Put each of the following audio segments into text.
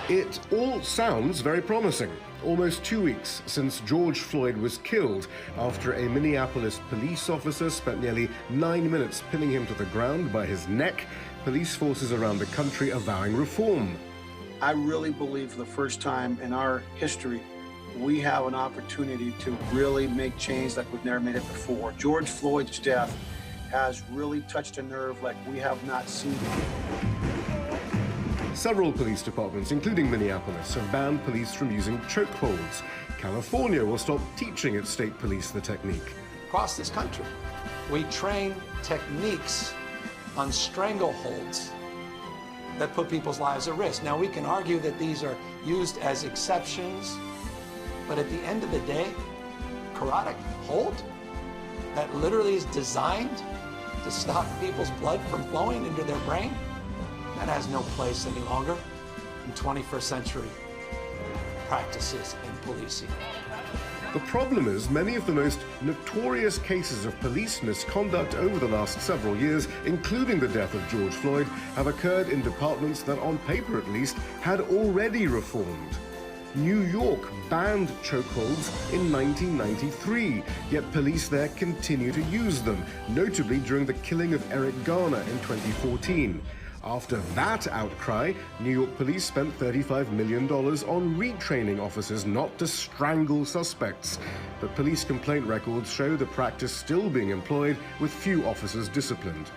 It all sounds very promising. Almost 2 weeks since George Floyd was killed after a Minneapolis police officer spent nearly 9 minutes pinning him to the ground by his neck, police forces around the country are vowing reform. I really believe for the first time in our history, we have an opportunity to really make change like we've never made it before. George Floyd's death has really touched a nerve like we have not seen. Several police departments, including Minneapolis, have banned police from using chokeholds. California will stop teaching its state police the technique. Across this country, we train techniques on strangleholds that put people's lives at risk. Now, we can argue that these are used as exceptions, but at the end of the day, carotid hold that literally is designed to stop people's blood from flowing into their brain, that has no place any longer in 21st century practices in policing. The problem is many of the most notorious cases of police misconduct over the last several years, including the death of George Floyd, have occurred in departments that, on paper at least, had already reformed. New York banned chokeholds in 1993, yet police there continue to use them, notably during the killing of Eric Garner in 2014. After that outcry, New York police spent $35 million on retraining officers not to strangle suspects. But police complaint records show the practice still being employed, with few officers disciplined.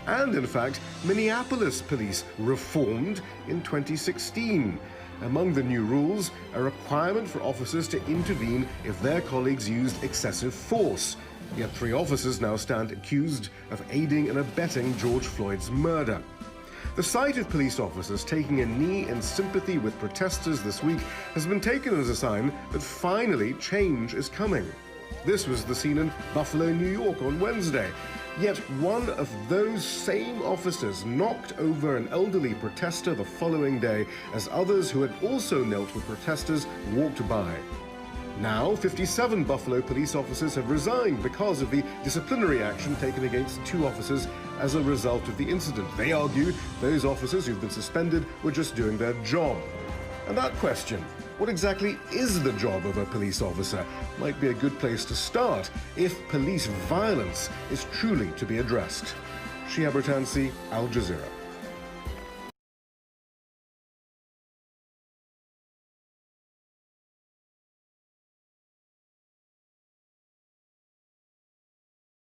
And in fact, Minneapolis police reformed in 2016. Among the new rules, a requirement for officers to intervene if their colleagues used excessive force. Yet 3 officers now stand accused of aiding and abetting George Floyd's murder. The sight of police officers taking a knee in sympathy with protesters this week has been taken as a sign that finally change is coming. This was the scene in Buffalo, New York on Wednesday. Yet one of those same officers knocked over an elderly protester the following day as others who had also knelt with protesters walked by. Now, 57 Buffalo police officers have resigned because of the disciplinary action taken against 2 officers as a result of the incident. They argue those officers who've been suspended were just doing their job. And that question, what exactly is the job of a police officer, might be a good place to start if police violence is truly to be addressed. Shihab Ratansi, Al Jazeera.